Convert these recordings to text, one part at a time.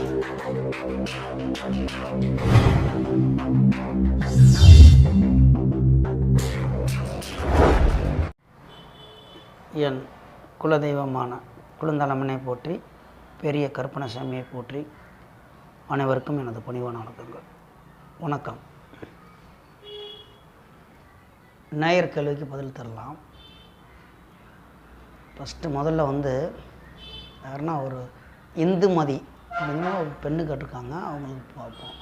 என் குலதெய்வமான குழுந்தலமனை போற்றி, பெரிய கற்பனசாமியை போற்றி, அனைவருக்கும் எனது பணிவான வணக்கங்கள். வணக்கம். நேயர் கேள்விக்கு பதில் தரலாம். முதல்ல யாருன்னா ஒரு இந்துமதி அப்படிங்கிற ஒரு பெண்ணு கேட்டிருக்காங்க, அவங்களுக்கு பார்ப்போம்.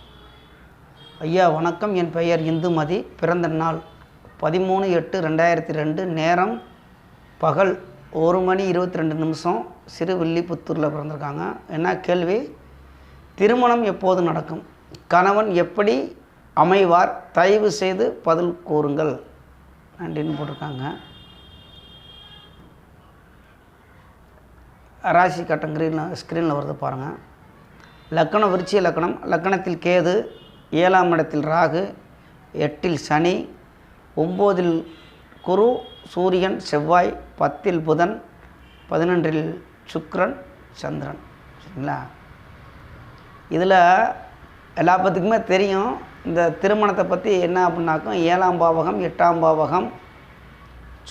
ஐயா வணக்கம், என் பெயர் இந்துமதி. பிறந்த நாள் 13/8/2002, நேரம் பகல் 1:22, சிறுவில்லிபுத்தூரில் பிறந்திருக்காங்க. என்ன கேள்வி? திருமணம் எப்போது நடக்கும்? கணவன் எப்படி அமைவார்? தயவு செய்து பதில் கூறுங்கள் நன்றின்னு போட்டிருக்காங்க. ராசி கட்டம் ஸ்க்ரீனில் வருது பாருங்கள். லக்கணம் விருச்சிக லக்கணம். லக்கணத்தில் கேது, 7ஆம் இடத்தில் ராகு, 8இல் சனி, 9இல் குரு, சூரியன், செவ்வாய், 10இல் புதன், 11இல் சுக்கிரன், சந்திரன். சரிங்களா? இதில் எல்லா பத்துக்குமே தெரியும் இந்த திருமணத்தை பற்றி என்ன அப்படின்னாக்கும், 7ஆம் பாவகம், 8ஆம் பாவகம்,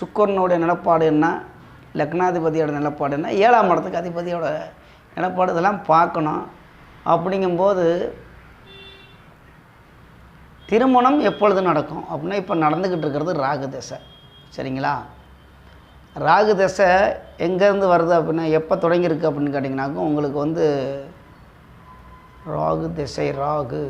சுக்கிரனுடைய நிலப்பாடு என்ன, லக்னாதிபதியோட நிலப்பாடு என்ன, 7ஆம் இடத்துக்கு அதிபதியோட நிலப்பாடு, இதெல்லாம் பார்க்கணும். அப்படிங்கும்போது திருமணம் எப்பொழுது நடக்கும் அப்படின்னா, இப்போ நடந்துக்கிட்டு இருக்கிறது ராகு தசை. சரிங்களா? ராகு தசை எங்கேருந்து வருது அப்படின்னா, எப்போ தொடங்கியிருக்கு அப்படின்னு கேட்டிங்கனாக்கும், உங்களுக்கு ராகு திசை, ராகு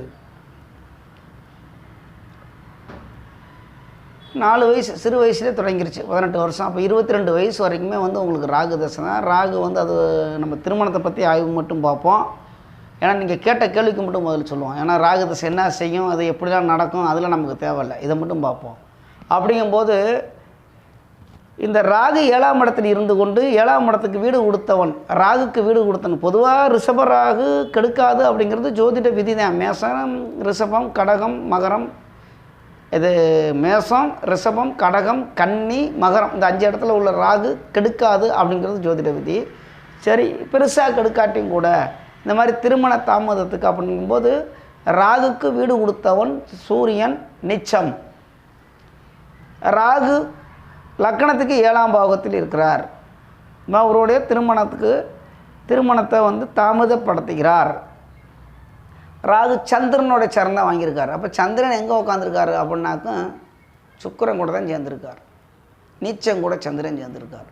4 வயசு, சிறு வயசுலேயே தொடங்கிருச்சு. 18 வருஷம். அப்போ 22 வயசு வரைக்குமே உங்களுக்கு ராகு தசை தான். ராகு அது நம்ம திருமணத்தை பற்றி ஆய்வு மட்டும் பார்ப்போம். ஏன்னா நீங்கள் கேட்ட கேள்விக்கு மட்டும் முதல்ல சொல்லுவோம். ஏன்னா ராகு தசை என்ன செய்யும், அது எப்படிலாம் நடக்கும், அதில் நமக்கு தேவையில்லை. இதை மட்டும் பார்ப்போம். அப்படிங்கும்போது இந்த ராகு 7ஆம் இடத்தில் இருந்து கொண்டு 7ஆம் இடத்துக்கு வீடு கொடுத்தவன், ராகுக்கு வீடு கொடுத்தவன். பொதுவாக ரிஷப ராகு கெடுக்காது அப்படிங்கிறது ஜோதிட விதி தான். மேசம், ரிஷபம், கடகம், மகரம், இது மேசம், ரிஷபம், கடகம், கன்னி, மகரம், இந்த 5 இடத்துல உள்ள ராகு கெடுக்காது அப்படிங்கிறது ஜோதிட விதி. சரி, பெருசாக கெடுக்காட்டியும் கூட இந்த மாதிரி திருமண தாமதத்துக்கு அப்படிங்கும்போது ராகுக்கு வீடு கொடுத்தவன் சூரியன் நிச்சம். ராகு லக்கணத்துக்கு 7ஆம் பாவத்தில் இருக்கிறார். அவருடைய திருமணத்தை தாமதப்படுத்துகிறார். ராகு சந்திரனோட சரணை வாங்கியிருக்கார். அப்போ சந்திரன் எங்கே உட்காந்துருக்காரு அப்படின்னாக்கும், சுக்கிரன் கூட தான் சேர்ந்துருக்கார். நீச்சம் கூட சந்திரன் சேர்ந்துருக்கார்.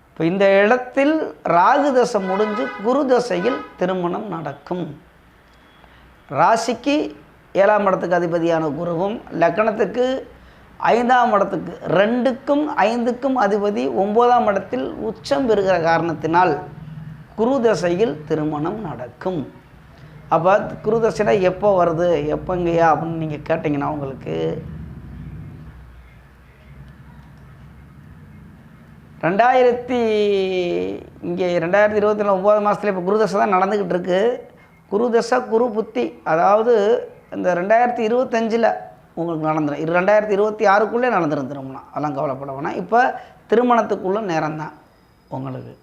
இப்போ இந்த இடத்தில் ராகு தசை முடிஞ்சு குரு தசையில் திருமணம் நடக்கும். ராசிக்கு 7ஆம் இடத்துக்கு அதிபதியான குருவும், லக்கணத்துக்கு 5ஆம் இடத்துக்கு 2க்கும் 5க்கும் அதிபதி 9ஆம் இடத்தில் உச்சம் பெறுகிற காரணத்தினால் குரு தசையில் திருமணம் நடக்கும். அப்போ குரு தசைனா எப்போ வருது, எப்போங்கய்யா அப்படின்னு நீங்கள் கேட்டிங்கன்னா, உங்களுக்கு 2024 9 மாதத்தில் இப்போ குரு தசை தான் நடந்துக்கிட்டு இருக்குது. குரு தசை, குரு புத்தி, அதாவது இந்த 2025 உங்களுக்கு நடந்துடும். 2026க்குள்ளே நடந்துடும் திருமணம். அதெல்லாம் கவலைப்பட வேணாம். இப்போ திருமணத்துக்குள்ளே நேரம் தான் உங்களுக்கு.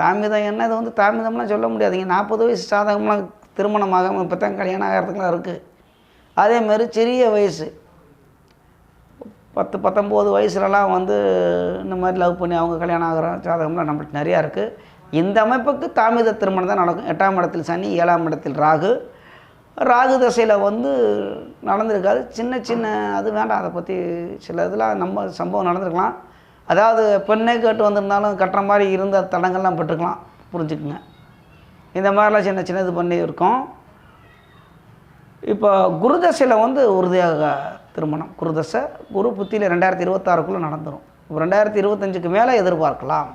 தாமிதம் என்ன, இது தாமிதம்லாம் சொல்ல முடியாதுங்க. 40 வயசு சாதகம்லாம் திருமணமாக இப்போ தான் கல்யாணம் ஆகிறதுக்குலாம் இருக்குது. அதேமாரி சிறிய வயசு 10-19 வயசுலலாம் இந்த மாதிரி லவ் பண்ணி அவங்க கல்யாணம் ஆகிற ஜாதகம்லாம் நம்மளுக்கு நிறையா இருக்குது. இந்த அமைப்புக்கு தாமித திருமணம் தான் நடக்கும். 8ஆம் இடத்தில் சனி, 7ஆம் இடத்தில் ராகு. ராகு தசையில் நடந்திருக்காது. சின்ன அது வேண்டாம். அதை பற்றி சில இதெல்லாம் நம்ம சம்பவம் நடந்திருக்கலாம். அதாவது பெண்ணை கேட்டு வந்திருந்தாலும் கட்டுற மாதிரி இருந்த தடங்கள்லாம் பட்டுருக்கலாம். புரிஞ்சுக்குங்க. இந்த மாதிரிலாம் சின்ன இது பண்ணி இருக்கோம். இப்போ குரு தசையில் உறுதியாக திருமணம். குரு தசை, குரு புத்தியில் 2026க்குள்ளே நடந்துடும். இப்போ 2025க்கு மேலே எதிர்பார்க்கலாம்.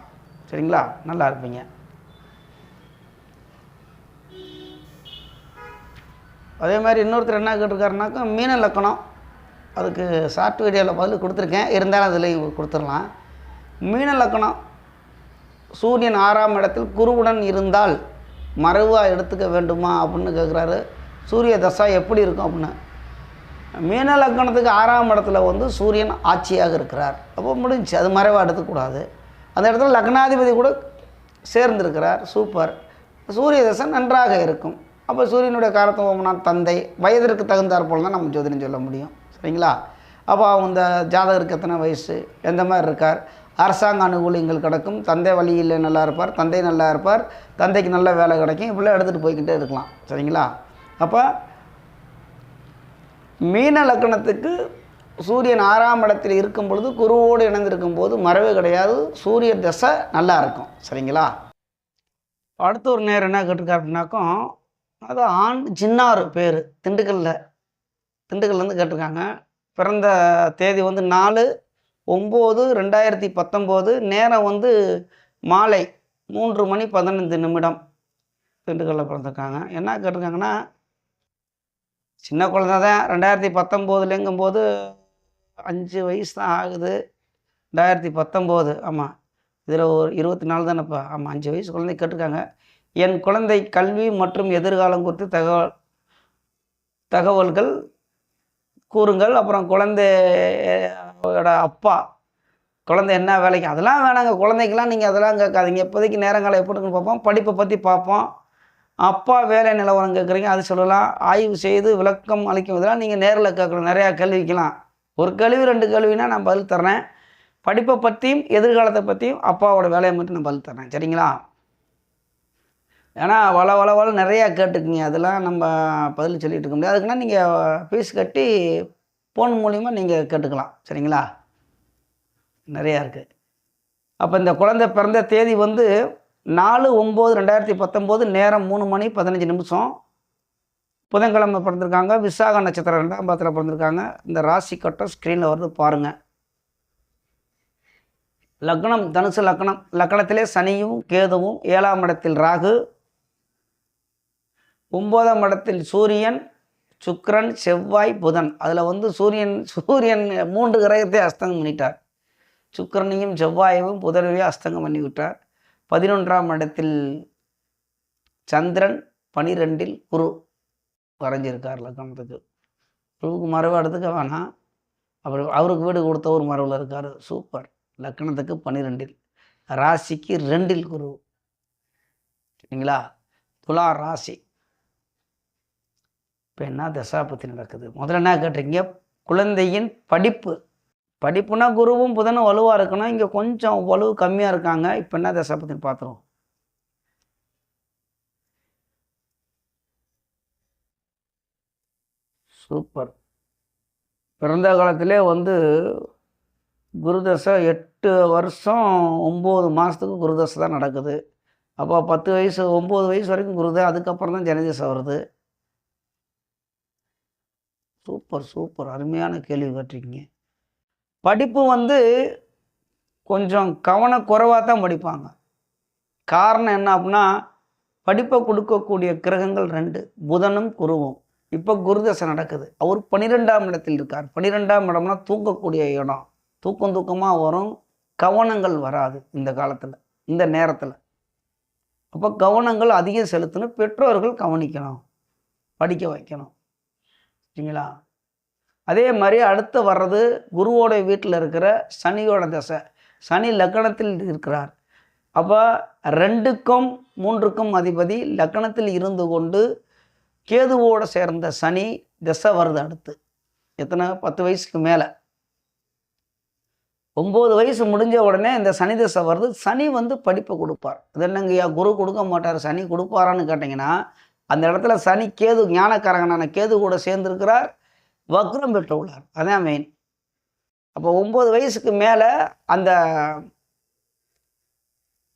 சரிங்களா? நல்லா இருப்பீங்க. அதே மாதிரி இன்னொருத்தர் என்ன கேட்டிருக்காருனாக்கா, மீன லக்கணம். அதுக்கு ஷார்ட் வீடியோவில் பதில் கொடுத்துருக்கேன், இருந்தாலும் அதில் கொடுத்துடலாம். மீன லக்கணம், சூரியன் 6ஆம் இடத்தில் குருவுடன் இருந்தால் மறைவாக எடுத்துக்க வேண்டுமா அப்படின்னு கேட்குறாரு. சூரிய தசா எப்படி இருக்கும் அப்படின்னு. மீன லக்கணத்துக்கு 6ஆம் இடத்துல சூரியன் ஆட்சியாக இருக்கிறார். அப்போ முடிஞ்சு, அது மறைவாக எடுத்துக்கூடாது. அந்த இடத்துல லக்னாதிபதி கூட சேர்ந்துருக்கிறார். சூப்பர். சூரிய தசை நன்றாக இருக்கும். அப்போ சூரியனுடைய காரத்துவம்னா தந்தை, வயதிற்கு தகுந்தாற் போல் தான் நம்ம ஜோதிடம் சொல்ல முடியும். சரிங்களா? அப்போ அந்த ஜாதகருக்கு எத்தனை வயசு, எந்த மாதிரி இருக்கார், அரசாங்க அனுகூலியங்கள் கிடைக்கும், தந்தை வழியில் நல்லா இருப்பார், தந்தை நல்லா இருப்பார், தந்தைக்கு நல்ல வேலை கிடைக்கும், இப்படிலாம் எடுத்துகிட்டு போய்கிட்டே இருக்கலாம். சரிங்களா? அப்போ மீன லக்கணத்துக்கு சூரியன் 6ஆம் இடத்தில் இருக்கும் பொழுது குருவோடு இணைந்திருக்கும் போது மறைவு கிடையாது, சூரிய தசை நல்லா இருக்கும். சரிங்களா? அடுத்த ஒரு நேரம் என்ன கேட்டிருக்காரு அப்படின்னாக்கும், அது ஆண் சின்னாறு பேர் திண்டுக்கல்லேருந்து கேட்டிருக்காங்க. பிறந்த தேதி வந்து 4/9/2019, நேரம் வந்து மாலை 3:15 திண்டுக்கல்லில் பிறந்திருக்காங்க. என்ன கேட்டிருக்காங்கன்னா, சின்ன குழந்தை தான், 2019லேங்கும்போது 5 வயசு தான் ஆகுது. 2019, ஆமாம், இதில் ஒரு 24 தானேப்பா, ஆமாம், 5 வயசு குழந்தை கேட்டிருக்காங்க. என் குழந்தை கல்வி மற்றும் எதிர்காலம் குறித்து தகவல்கள் கூறுங்கள். அப்புறம் குழந்தையோட அப்பா, குழந்தை என்ன வேலைக்கு, அதெல்லாம் வேணாங்க, குழந்தைக்கெல்லாம் நீங்கள் அதெல்லாம் கேட்காதீங்க. இப்போதைக்கு நேரங்காலம் எப்படி இருக்குன்னு பார்ப்போம், படிப்பை பற்றி பார்ப்போம். அப்பா வேலை நிலவரம் கேட்குறீங்க, அது சொல்லலாம். ஆய்வு செய்து விளக்கம் அளிக்கும் இதெல்லாம் நீங்கள் நேரில் கேட்கலாம். நிறையா கேள்விக்கலாம். ஒரு கேள்வி 2 கேள்வினா நான் பதில் தர்றேன். படிப்பை பற்றியும் எதிர்காலத்தை பற்றியும் அப்பாவோட வேலையை மட்டும் நான் பதில் தர்றேன். சரிங்களா? ஏன்னா வள நிறையா கேட்டுக்குங்க, அதெல்லாம் நம்ம பதில் சொல்லிகிட்டு இருக்க முடியாது. அதுக்குன்னா நீங்கள் ஃபீஸ் கட்டி ஃபோன் மூலிமா நீங்கள் கேட்டுக்கலாம். சரிங்களா? நிறையா இருக்குது. அப்போ இந்த குழந்தை பிறந்த தேதி வந்து 4/9/2019, நேரம் 3:15, புதன்கிழமை பிறந்திருக்காங்க. விசாக நட்சத்திரம் 2ஆம் பாதத்தில் பிறந்திருக்காங்க. இந்த ராசி கட்டம் ஸ்க்ரீனில் வருது பாருங்கள். லக்னம் தனுசு லக்னம், லக்னத்திலே சனியும் கேதுவும், 7ஆம் இடத்தில் ராகு, 9ஆம் இடத்தில் சூரியன், சுக்கிரன், செவ்வாய், புதன். அதில் வந்து சூரியன் 3 கிரகத்தை அஸ்தங்கம் பண்ணிட்டார். சுக்கிரனையும் செவ்வாயையும் புதனையும் அஸ்தங்கம் பண்ணி விட்டார். 11ஆம் இடத்தில் சந்திரன், 12இல் குரு வரைஞ்சிருக்கார் லக்னத்துக்கு. குருவுக்கு மறைவு எடுத்துக்க வேணாம், அப்புறம் அவருக்கு வீடு கொடுத்த ஒரு மறைவில் இருக்கார். சூப்பர். லக்னத்துக்கு 12இல், ராசிக்கு 2இல் குரு. சரிங்களா? துலா ராசி. இப்போ என்ன தசா பற்றி நடக்குது, முதல்ல என்ன கேட்டிருக்கீங்க, குழந்தையின் படிப்புனா குருவும் புதனும் வலுவாக இருக்கணும். இங்கே கொஞ்சம் வலு கம்மியாக இருக்காங்க. இப்போ என்ன தசா பற்றி பார்த்துருவோம். சூப்பர். பிறந்த காலத்திலே வந்து குருதசை 8 வருஷம் 9 மாதத்துக்கு குருதசை தான் நடக்குது. அப்போ 10 வயசு 9 வயசு வரைக்கும் குருதான், அதுக்கப்புறம் தான் ஜனதசை வருது. சூப்பர், அருமையான கேள்வி கேட்டிருக்கீங்க. படிப்பு வந்து கொஞ்சம் கவனக்குறைவாக தான் படிப்பாங்க. காரணம் என்ன அப்படின்னா, படிப்பை கொடுக்கக்கூடிய கிரகங்கள் 2, புதனும் குருவும். இப்போ குருதசை நடக்குது. அவர் 12ஆம் இடத்தில் இருக்கார். 12ஆம் இடம்னா தூங்கக்கூடிய இடம். தூக்கமாக வரும், கவனங்கள் வராது இந்த காலத்தில், இந்த நேரத்தில். அப்போ கவனங்கள் அதிகம் செலுத்தணும், பெற்றோர்கள் கவனிக்கணும், படிக்க வைக்கணும். சரிங்களா? அதே மாதிரி அடுத்து வர்றது குருவோட வீட்டில் இருக்கிற சனியோட தசை. சனி லக்னத்தில் இருக்கிறார். அப்போ 2க்கும் 3க்கும் அதிபதி லக்னத்தில் இருந்து கொண்டு கேதுவோடு சேர்ந்த சனி தசை வருது. அடுத்து எத்தனை, 10 வயசுக்கு மேலே, 9 வயசு முடிஞ்ச உடனே இந்த சனி தசை வருது. சனி வந்து படிப்பை கொடுப்பார். அது என்னங்கய்யா, குரு கொடுக்க மாட்டார், சனி கொடுப்பாரான்னு கேட்டிங்கன்னா, அந்த இடத்துல சனி கேது, ஞானக்காரகனான கேது கூட சேர்ந்துருக்கிறார், வக்ரம் பெற்று உள்ளார். அதான் மெயின். அப்போ 9 வயசுக்கு மேலே அந்த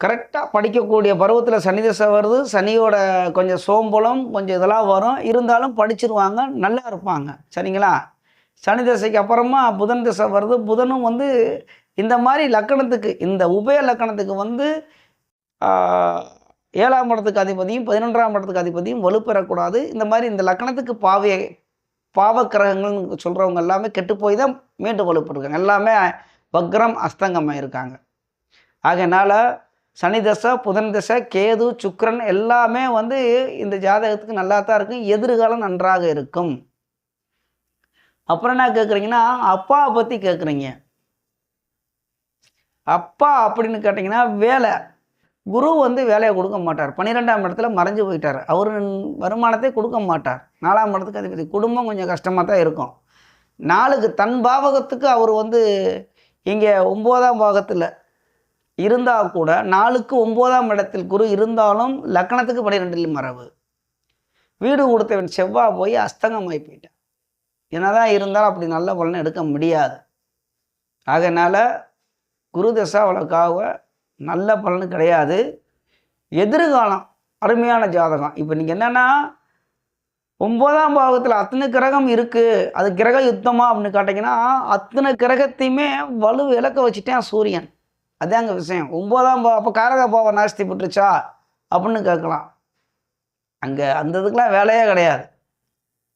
கரெக்டாக படிக்கக்கூடிய பருவத்தில் சனி தசை வருது. சனியோட கொஞ்சம் சோம்பலம் கொஞ்சம் இதெல்லாம் வரும், இருந்தாலும் படிச்சிருவாங்க, நல்லா இருப்பாங்க. சரிங்களா? சனி தசைக்கு அப்புறமா புதன் தசை வருது. புதனும் வந்து இந்த மாதிரி லக்கணத்துக்கு, இந்த உபய லக்கணத்துக்கு வந்து 7ஆம் இடத்துக்கு அதிபதியும் 11ஆம் இடத்துக்கு அதிபதியும் வலுப்பெறக்கூடாது. இந்த மாதிரி இந்த லக்கணத்துக்கு பாவக்கிரகங்கள்னு சொல்கிறவங்க எல்லாமே கெட்டு போய் தான் மீண்டும் வலுப்பட்டுருக்காங்க. எல்லாமே வக்ரம் அஸ்தங்கமாக இருக்காங்க. ஆகையினால சனி தசை, புதன் தசை, கேது, சுக்கிரன் எல்லாமே வந்து இந்த ஜாதகத்துக்கு நல்லா தான் இருக்கும். எதிர்காலம் நன்றாக இருக்கும். அப்புறம் என்ன கேட்குறீங்கன்னா, அப்பாவை பற்றி கேட்குறீங்க. அப்பா அப்படின்னு கேட்டிங்கன்னா, குரு வந்து வேலையை கொடுக்க மாட்டார். 12ஆம் இடத்துல மறைஞ்சு போயிட்டார். அவர் வருமானத்தை கொடுக்க மாட்டார். 4ஆம் இடத்துக்கு அதிபதி. குடும்பம் கொஞ்சம் கஷ்டமாக தான் இருக்கும். 4க்கு தன் பாவகத்துக்கு அவர் வந்து இங்கே 9ஆம் பாகத்தில் இருந்தால் கூட 4க்கு 9ஆம் இடத்தில் குரு இருந்தாலும் லக்னத்துக்கு 12ல் மறைவு. வீடு கொடுத்தவன் செவ்வாய் போய் அஸ்தங்கமாகி போயிட்டான். என்னதான் இருந்தாலும் அப்படி நல்ல பலனை எடுக்க முடியாது. அதனால் குரு தசை அவ்வளோக்காக நல்ல பலனு கிடையாது. எதிர்காலம் அருமையான ஜாதகம். இப்போ நீங்கள் என்னென்னா 9ஆம் பாவத்தில் அத்தனை கிரகம் இருக்குது, அது கிரக யுத்தமா அப்படின்னு கேட்டிங்கன்னா அத்தனை கிரகத்தையுமே வலு இழக்க வச்சுட்டேன் சூரியன். அதாங்க விஷயம். 9ஆம் பாவம் அப்போ காரக பாவம் நாஸ்தி பட்டுருச்சா அப்படின்னு கேட்கலாம். அங்கே அந்த இதுக்கெலாம் வேலையே கிடையாது.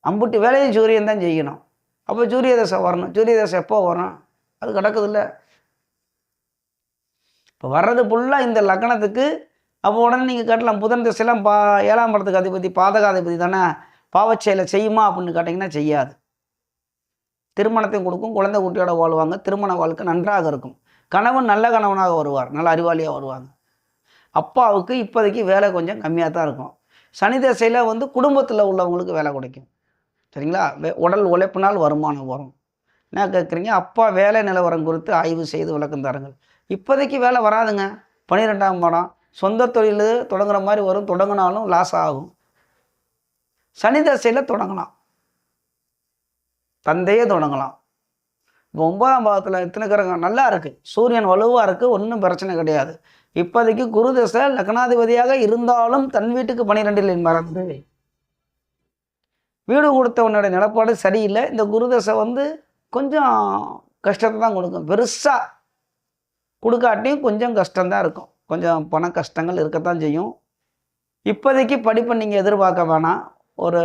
அம்புட்டு வேலையும் சூரியன் தான் செய்யணும். அப்போ சூரிய தசை வரணும். சூரிய தசை எப்போ வரும்? அது கிடக்குதில்ல. இப்போ வர்றது ஃபுல்லாக இந்த லக்னத்துக்கு. அப்போ உடனே நீங்கள் கேட்டலாம் புதன் திசையெல்லாம் 7ஆம் இடத்துக்கு அதிபதி பாதகாதிபதி தானே, பாவச்செயலை செய்யுமா அப்படின்னு கேட்டிங்கன்னா செய்யாது. திருமணத்தையும் கொடுக்கும், குழந்தை குட்டியோட வாழ்வாங்க, திருமண வாழ்க்கை நன்றாக இருக்கும், கணவன் நல்ல கணவனாக வருவார், நல்ல அறிவாளியாக வருவாங்க. அப்பாவுக்கு இப்போதைக்கு வேலை கொஞ்சம் கம்மியாக தான் இருக்கும். சனி திசையில் வந்து குடும்பத்தில் உள்ளவங்களுக்கு வேலை கிடைக்கும். சரிங்களா? உடல் உழைப்பினால் வருமானம் வரும். என்ன கேட்குறீங்க? அப்பா வேலை நிலவரம் குறித்து ஆய்வு செய்து விளக்கம் தாருங்கள். இப்போதைக்கு வேலை வராதுங்க. 12ஆம் இடம் சொந்த தொழில் தொடங்குற மாதிரி வரும். தொடங்கினாலும் லாஸ் ஆகும். சனி தசையில் தொடங்கலாம், தந்தையே தொடங்கலாம். இப்போ 9ஆம் பாவத்தில் எத்தனை கிரகம் நல்லா இருக்குது, சூரியன் வலுவாக இருக்குது, ஒன்றும் பிரச்சனை கிடையாது. இப்போதைக்கு குரு தசை லக்னாதிபதியாக இருந்தாலும் தன் வீட்டுக்கு 12ல் மறந்து வீடு கொடுத்தவனோட நிலப்பாடு சரியில்லை. இந்த குரு தசை வந்து கொஞ்சம் கஷ்டத்தை தான் கொடுக்கும். பெருசாக கொடுக்காட்டியும் கொஞ்சம் கஷ்டம்தான் இருக்கும். கொஞ்சம் பண கஷ்டங்கள் இருக்கத்தான் செய்யும். இப்போதைக்கு படிப்பை நீங்கள் எதிர்பார்க்க வேணாம். ஒரு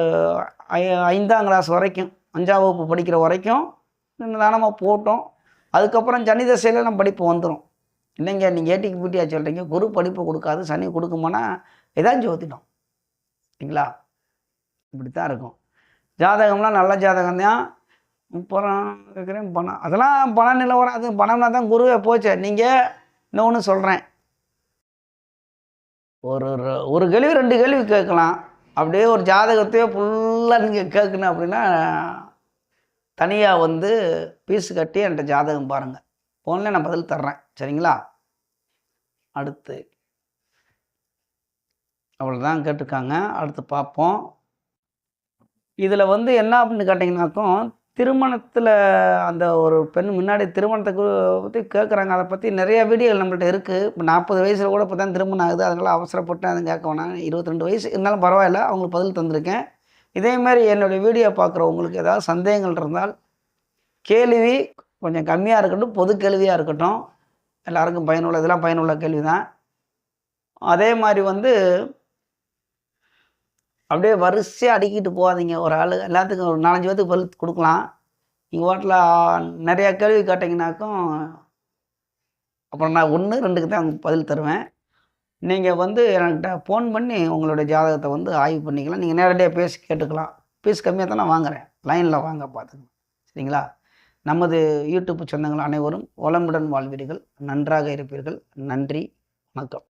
5ஆம் கிளாஸ் வரைக்கும், 5ஆம் வகுப்பு படிக்கிற வரைக்கும் நிதானமாக போட்டோம். அதுக்கப்புறம் சனி தசையில் நம்ம படிப்பு வந்துடும். இல்லைங்க நீங்கள் ஏட்டிக்கு பூட்டியா சொல்கிறீங்க, குரு படிப்பு கொடுக்காது, சனி கொடுக்குமானா ஏதாச்சும் ஜோதிடம் சரிங்களா? இப்படி தான் இருக்கும். ஜாதகம்லாம் நல்ல ஜாதகம் தான். அப்புறம் கேட்குறேன் பணம், அதெல்லாம் பண நிலவரம். அது பணம்னா தான் குருவே போச்சு. நீங்கள் இன்னொன்று சொல்கிறேன், ஒரு கேள்வி 2 கேள்வி கேட்கலாம். அப்படியே ஒரு ஜாதகத்தையே ஃபுல்லாக நீங்கள் கேட்கணும் அப்படின்னா தனியாக வந்து ஃபீஸ் கட்டி என்கிட்ட ஜாதகம் பாருங்கள், ஃபோனில் நான் பதில் தர்றேன். சரிங்களா? அடுத்து அவ்வளோதான் கேட்டிருக்காங்க. அடுத்து பார்ப்போம். இதில் வந்து என்ன அப்படின்னு கேட்டிங்கனாக்கும், திருமணத்தில் அந்த ஒரு பெண் முன்னாடி திருமணத்தை பற்றி கேட்குறாங்க. அதை பற்றி நிறையா வீடியோகள் நம்மள்ட்ட இருக்குது. இப்போ 40 வயசில் கூட இப்போ தான் திருமணம் ஆகுது. அதனால் அவசரப்பட்டு அதை கேட்க வேணாம். 22 வயசு இருந்தாலும் பரவாயில்ல, அவங்களுக்கு பதில் தந்திருக்கேன். இதேமாதிரி என்னுடைய வீடியோ பார்க்குறவங்களுக்கு ஏதாவது சந்தேகங்கள் இருந்தால் கேள்வி கொஞ்சம் கம்மியாக இருக்கட்டும், பொது கேள்வியாக இருக்கட்டும், எல்லாருக்கும் பயனுள்ள, இதெல்லாம் பயனுள்ள கேள்வி தான். அதே மாதிரி வந்து அப்படியே வரிசையாக அடிக்கிட்டு போகாதீங்க. ஒரு ஆள் எல்லாத்துக்கும் ஒரு 4-5 பேத்துக்கு பதில் கொடுக்கலாம். நீங்கள் வாட்டில் நிறையா கேள்வி கேட்டிங்கனாக்கும் அப்புறம் நான் 1-2க்கு தான் பதில் தருவேன். நீங்கள் வந்து என்கிட்ட ஃபோன் பண்ணி உங்களுடைய ஜாதகத்தை வந்து ஆய்வு பண்ணிக்கலாம். நீங்கள் நேரடியாக பேசி கேட்டுக்கலாம். ஃபீஸ் கம்மியாக தான் நான் வாங்குகிறேன். லைனில் வாங்க பார்த்துக்கலாம். சரிங்களா? நமது யூடியூப் சொந்தங்கள் அனைவரும் வளமுடன் வாழ்வீர்கள், நன்றாக இருப்பீர்கள். நன்றி, வணக்கம்.